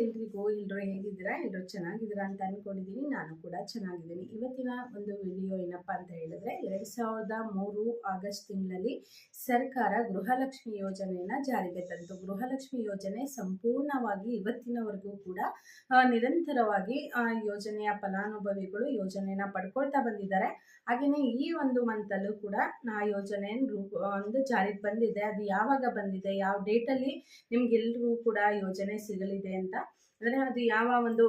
ಎಲ್ಲರೂ ಹೇಗಿದ್ದೀರಾ? ಎಲ್ಲರೂ ಚೆನ್ನಾಗಿದ್ದೀರಾ ಅಂತ ಅಂದ್ಕೊಂಡಿದ್ದೀನಿ. ನಾನು ಕೂಡ ಚೆನ್ನಾಗಿದ್ದೀನಿ. ಇವತ್ತಿನ ಒಂದು ವಿಡಿಯೋ ಏನಪ್ಪ ಅಂತ ಹೇಳಿದ್ರೆ 2003 ಆಗಸ್ಟ್ ತಿಂಗಳಲ್ಲಿ ಸರ್ಕಾರ ಗೃಹಲಕ್ಷ್ಮಿ ಯೋಜನೆಯನ್ನು ಜಾರಿಗೆ ತಂತು. ಗೃಹಲಕ್ಷ್ಮಿ ಯೋಜನೆ ಸಂಪೂರ್ಣವಾಗಿ ಇವತ್ತಿನವರೆಗೂ ಕೂಡ ನಿರಂತರವಾಗಿ ಯೋಜನೆಯ ಫಲಾನುಭವಿಗಳು ಯೋಜನೆಯನ್ನು ಪಡ್ಕೊಳ್ತಾ ಬಂದಿದ್ದಾರೆ. ಹಾಗೆಯೇ ಈ ಒಂದು ಮಂತಲ್ಲೂ ಕೂಡ ಆ ಯೋಜನೆ ಒಂದು ಜಾರಿಗೆ ಬಂದಿದೆ. ಅದು ಯಾವಾಗ ಬಂದಿದೆ, ಯಾವ ಡೇಟಲ್ಲಿ ನಿಮ್ಗೆಲ್ರಿಗೂ ಕೂಡ ಯೋಜನೆ ಸಿಗಲಿದೆ ಅಂತ ಅಂದರೆ ಅದು ಯಾವ ಒಂದು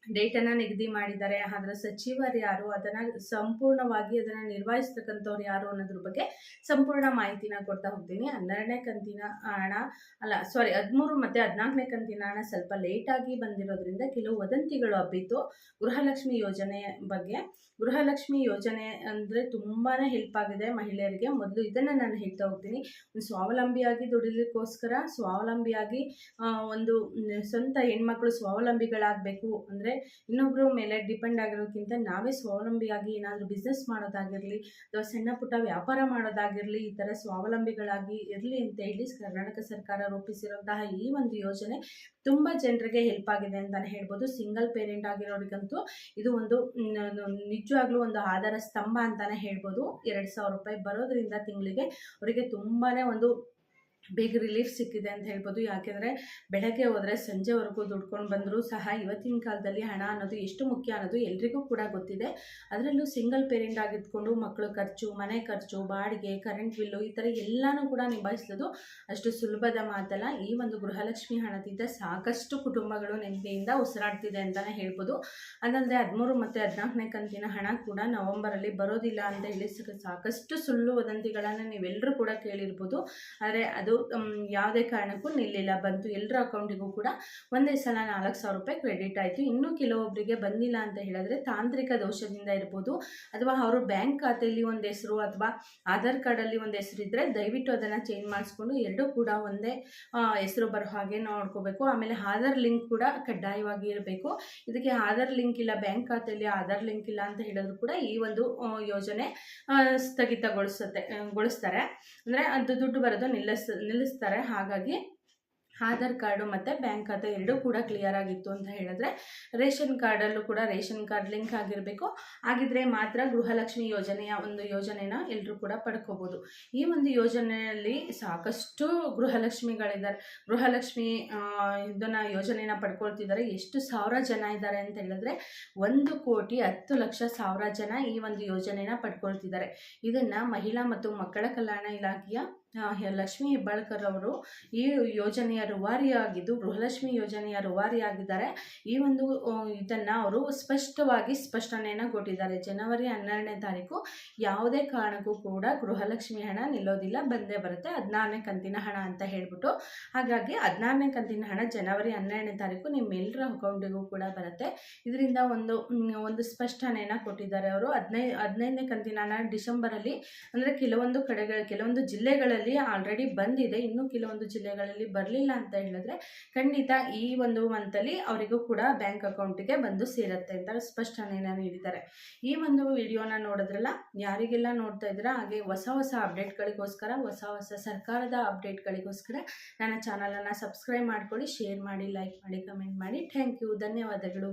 ಡೇಟನ್ನು ನಿಗದಿ ಮಾಡಿದ್ದಾರೆ, ಅದರ ಸಚಿವರು ಯಾರು, ಅದನ್ನು ಸಂಪೂರ್ಣವಾಗಿ ಅದನ್ನು ನಿರ್ವಹಿಸ್ತಕ್ಕಂಥವ್ರು ಯಾರು ಅನ್ನೋದ್ರ ಬಗ್ಗೆ ಸಂಪೂರ್ಣ ಮಾಹಿತಿನ ಕೊಡ್ತಾ ಹೋಗ್ತೀನಿ. 12ನೇ ಕಂತಿನ ಹಣ 13 ಮತ್ತು 14ನೇ ಕಂತಿನ ಹಣ ಸ್ವಲ್ಪ ಲೇಟಾಗಿ ಬಂದಿರೋದ್ರಿಂದ ಕೆಲವು ವದಂತಿಗಳು ಹಬ್ಬಿತ್ತು ಗೃಹಲಕ್ಷ್ಮಿ ಯೋಜನೆ ಬಗ್ಗೆ. ಗೃಹಲಕ್ಷ್ಮಿ ಯೋಜನೆ ಅಂದರೆ ತುಂಬಾ ಹೆಲ್ಪ್ ಆಗಿದೆ ಮಹಿಳೆಯರಿಗೆ. ಮೊದಲು ಇದನ್ನು ನಾನು ಹೇಳ್ತಾ ಹೋಗ್ತೀನಿ. ಒಂದು ಸ್ವಾವಲಂಬಿಯಾಗಿ ದುಡಿಲಿಕ್ಕೋಸ್ಕರ, ಸ್ವಾವಲಂಬಿಯಾಗಿ ಒಂದು ಸ್ವಂತ ಹೆಣ್ಮಕ್ಳು ಸ್ವಾವಲಂಬಿಗಳಾಗಬೇಕು ಅಂದರೆ ಇನ್ನೊಬ್ಬರ ಮೇಲೆ ಡಿಪೆಂಡ್ ಆಗಿರೋಕ್ಕಿಂತ ನಾವೇ ಸ್ವಾವಲಂಬಿಯಾಗಿ ಏನಾದರೂ ಬಿಸ್ನೆಸ್ ಮಾಡೋದಾಗಿರಲಿ ಅಥವಾ ಸಣ್ಣ ಪುಟ್ಟ ವ್ಯಾಪಾರ ಮಾಡೋದಾಗಿರಲಿ, ಈ ಥರ ಸ್ವಾವಲಂಬಿಗಳಾಗಿ ಇರಲಿ ಅಂತ ಹೇಳಿ ಕರ್ನಾಟಕ ಸರ್ಕಾರ ರೂಪಿಸಿರುವಂತಹ ಈ ಒಂದು ಯೋಜನೆ ತುಂಬ ಜನರಿಗೆ ಹೆಲ್ಪ್ ಆಗಿದೆ ಅಂತಲೇ ಹೇಳ್ಬೋದು. ಸಿಂಗಲ್ ಪೇರೆಂಟ್ ಆಗಿರೋರಿಗಂತೂ ಇದು ಒಂದು ನಿಜವಾಗ್ಲೂ ಒಂದು ಆಧಾರ ಸ್ತಂಭ ಅಂತಲೇ ಹೇಳ್ಬೋದು. 2,000 ರೂಪಾಯಿ ಬರೋದ್ರಿಂದ ತಿಂಗಳಿಗೆ ಅವರಿಗೆ ತುಂಬಾ ಒಂದು ಬಿಗ್ ರಿಲೀಫ್ ಸಿಕ್ಕಿದೆ ಅಂತ ಹೇಳ್ಬೋದು. ಯಾಕೆಂದರೆ ಬೆಳಗ್ಗೆ ಹೋದರೆ ಸಂಜೆವರೆಗೂ ದುಡ್ಕೊಂಡು ಬಂದರೂ ಸಹ ಇವತ್ತಿನ ಕಾಲದಲ್ಲಿ ಹಣ ಅನ್ನೋದು ಎಷ್ಟು ಮುಖ್ಯ ಅನ್ನೋದು ಎಲ್ರಿಗೂ ಕೂಡ ಗೊತ್ತಿದೆ. ಅದರಲ್ಲೂ ಸಿಂಗಲ್ ಪೇರೆಂಟ್ ಆಗಿದ್ಕೊಂಡು ಮಕ್ಕಳ ಖರ್ಚು, ಮನೆ ಖರ್ಚು, ಬಾಡಿಗೆ, ಕರೆಂಟ್ ಬಿಲ್ಲು ಈ ಥರ ಎಲ್ಲನೂ ಕೂಡ ನಿಭಾಯಿಸೋದು ಅಷ್ಟು ಸುಲಭದ ಮಾತಲ್ಲ. ಈ ಒಂದು ಗೃಹಲಕ್ಷ್ಮಿ ಹಣದಿಂದ ಸಾಕಷ್ಟು ಕುಟುಂಬಗಳು ನೆಮ್ಮದಿಯಿಂದ ಉಸಿರಾಡ್ತಿದೆ ಅಂತಲೇ ಹೇಳ್ಬೋದು. ಅದಲ್ಲದೆ 13 ಮತ್ತು 14ನೇ ಕಂತಿನ ಹಣ ಕೂಡ ನವಂಬರಲ್ಲಿ ಬರೋದಿಲ್ಲ ಅಂತ ಹೇಳಿ ಸಾಕಷ್ಟು ಸುಳ್ಳು ವದಂತಿಗಳನ್ನು ನೀವೆಲ್ಲರೂ ಕೂಡ ಕೇಳಿರ್ಬೋದು. ಆದರೆ ಅದು ಯಾವುದೇ ಕಾರಣಕ್ಕೂ ನಿಲ್ಲಿಲ್ಲ, ಬಂತು. ಎಲ್ಲರ ಅಕೌಂಟಿಗೂ ಕೂಡ ಒಂದೇ ಸಲ 4,000 ರೂಪಾಯಿ ಕ್ರೆಡಿಟ್ ಆಯಿತು. ಇನ್ನೂ ಕೆಲವೊಬ್ಬರಿಗೆ ಬಂದಿಲ್ಲ ಅಂತ ಹೇಳಿದ್ರೆ ತಾಂತ್ರಿಕ ದೋಷದಿಂದ ಇರ್ಬೋದು, ಅಥವಾ ಅವರು ಬ್ಯಾಂಕ್ ಖಾತೆಯಲ್ಲಿ ಒಂದು ಹೆಸರು ಅಥವಾ ಆಧಾರ್ ಕಾರ್ಡಲ್ಲಿ ಒಂದು ಹೆಸರು ಇದ್ದರೆ ದಯವಿಟ್ಟು ಅದನ್ನು ಚೇಂಜ್ ಮಾಡಿಸ್ಕೊಂಡು ಎರಡೂ ಕೂಡ ಒಂದೇ ಹೆಸರು ಬರೋ ಹಾಗೆ ನೋಡ್ಕೋಬೇಕು. ಆಮೇಲೆ ಆಧಾರ್ ಲಿಂಕ್ ಕೂಡ ಕಡ್ಡಾಯವಾಗಿ ಇರಬೇಕು. ಇದಕ್ಕೆ ಆಧಾರ್ ಲಿಂಕ್ ಇಲ್ಲ, ಬ್ಯಾಂಕ್ ಖಾತೆಯಲ್ಲಿ ಆಧಾರ್ ಲಿಂಕ್ ಇಲ್ಲ ಅಂತ ಹೇಳಿದ್ರು ಕೂಡ ಈ ಒಂದು ಯೋಜನೆ ಗೊಳಿಸ್ತಾರೆ. ಅಂದರೆ ಅದು ದುಡ್ಡು ಬರೋದು ನಿಲ್ಲಿಸ್ತಾರೆ. ಹಾಗಾಗಿ ಆಧಾರ್ ಕಾರ್ಡು ಮತ್ತು ಬ್ಯಾಂಕ್ ಖಾತೆ ಎರಡೂ ಕೂಡ ಕ್ಲಿಯರ್ ಆಗಿತ್ತು ಅಂತ ಹೇಳಿದ್ರೆ, ರೇಷನ್ ಕಾರ್ಡಲ್ಲೂ ಕೂಡ ರೇಷನ್ ಕಾರ್ಡ್ ಲಿಂಕ್ ಆಗಿರಬೇಕು. ಆಗಿದ್ರೆ ಮಾತ್ರ ಗೃಹಲಕ್ಷ್ಮಿ ಯೋಜನೆಯ ಒಂದು ಯೋಜನೆನ ಎಲ್ಲರೂ ಕೂಡ ಪಡ್ಕೋಬೋದು. ಈ ಒಂದು ಯೋಜನೆಯಲ್ಲಿ ಸಾಕಷ್ಟು ಗೃಹಲಕ್ಷ್ಮಿಗಳಿದ್ದಾರೆ. ಗೃಹಲಕ್ಷ್ಮಿ ಇದನ್ನು ಯೋಜನೆನ ಪಡ್ಕೊಳ್ತಿದ್ದಾರೆ. ಎಷ್ಟು ಸಾವಿರ ಜನ ಇದ್ದಾರೆ ಅಂತ ಹೇಳಿದ್ರೆ 1,10,00,000 ಜನ ಈ ಒಂದು ಯೋಜನೆನ ಪಡ್ಕೊಳ್ತಿದ್ದಾರೆ. ಇದನ್ನು ಮಹಿಳಾ ಮತ್ತು ಮಕ್ಕಳ ಕಲ್ಯಾಣ ಇಲಾಖೆಯ ಲಕ್ಷ್ಮೀ ಹೆಬ್ಬಾಳ್ಕರ್ ಅವರು ಈ ಯೋಜನೆಯ ರೂವಾರಿಯಾಗಿದ್ದು ಗೃಹಲಕ್ಷ್ಮಿ ಯೋಜನೆಯ ರೂವಾರಿಯಾಗಿದ್ದಾರೆ. ಈ ಒಂದು ಇದನ್ನು ಅವರು ಸ್ಪಷ್ಟನೆಯನ್ನು ಕೊಟ್ಟಿದ್ದಾರೆ. ಜನವರಿ 12ನೇ ತಾರೀಕು ಯಾವುದೇ ಕಾರಣಕ್ಕೂ ಕೂಡ ಗೃಹಲಕ್ಷ್ಮಿ ಹಣ ನಿಲ್ಲೋದಿಲ್ಲ, ಬಂದೇ ಬರುತ್ತೆ. 16ನೇ ಕಂತಿನ ಹಣ ಅಂತ ಹೇಳ್ಬಿಟ್ಟು, ಹಾಗಾಗಿ 16ನೇ ಕಂತಿನ ಹಣ ಜನವರಿ 12ನೇ ತಾರೀಕು ನಿಮ್ಮೆಲ್ಲರ ಅಕೌಂಟಿಗೂ ಕೂಡ ಬರುತ್ತೆ. ಇದರಿಂದ ಒಂದು ಸ್ಪಷ್ಟನೆಯನ್ನು ಕೊಟ್ಟಿದ್ದಾರೆ ಅವರು. 15ನೇ ಕಂತಿನ ಹಣ ಡಿಸೆಂಬರಲ್ಲಿ ಅಂದರೆ ಕೆಲವೊಂದು ಜಿಲ್ಲೆಗಳಲ್ಲಿ ಆಲ್ರೆಡಿ ಬಂದಿದೆ, ಇನ್ನು ಕೆಲವೊಂದು ಜಿಲ್ಲೆಗಳಲ್ಲಿ ಬರಲಿಲ್ಲ ಅಂತ ಹೇಳಿದ್ರೆ ಖಂಡಿತ ಈ ಒಂದು ಮಂತಲ್ಲಿ ಅವರಿಗೂ ಕೂಡ ಬ್ಯಾಂಕ್ ಅಕೌಂಟಿಗೆ ಬಂದು ಸೇರುತ್ತೆ ಅಂತ ಸ್ಪಷ್ಟನೆಯನ್ನು ನೀಡಿದ್ದಾರೆ. ಈ ಒಂದು ವಿಡಿಯೋನ ನೋಡಿದ್ರಲ್ಲ, ಯಾರಿಗೆಲ್ಲ ನೋಡ್ತಾ ಇದ್ದೀರಾ, ಹಾಗೆ ಹೊಸ ಅಪ್ಡೇಟ್ಗಳಿಗೋಸ್ಕರ, ಹೊಸ ಸರ್ಕಾರದ ಅಪ್ಡೇಟ್ಗಳಿಗೋಸ್ಕರ ನನ್ನ ಚಾನಲನ್ನು ಸಬ್ಸ್ಕ್ರೈಬ್ ಮಾಡ್ಕೊಳ್ಳಿ, ಶೇರ್ ಮಾಡಿ, ಲೈಕ್ ಮಾಡಿ, ಕಮೆಂಟ್ ಮಾಡಿ. ಥ್ಯಾಂಕ್ ಯು, ಧನ್ಯವಾದಗಳು.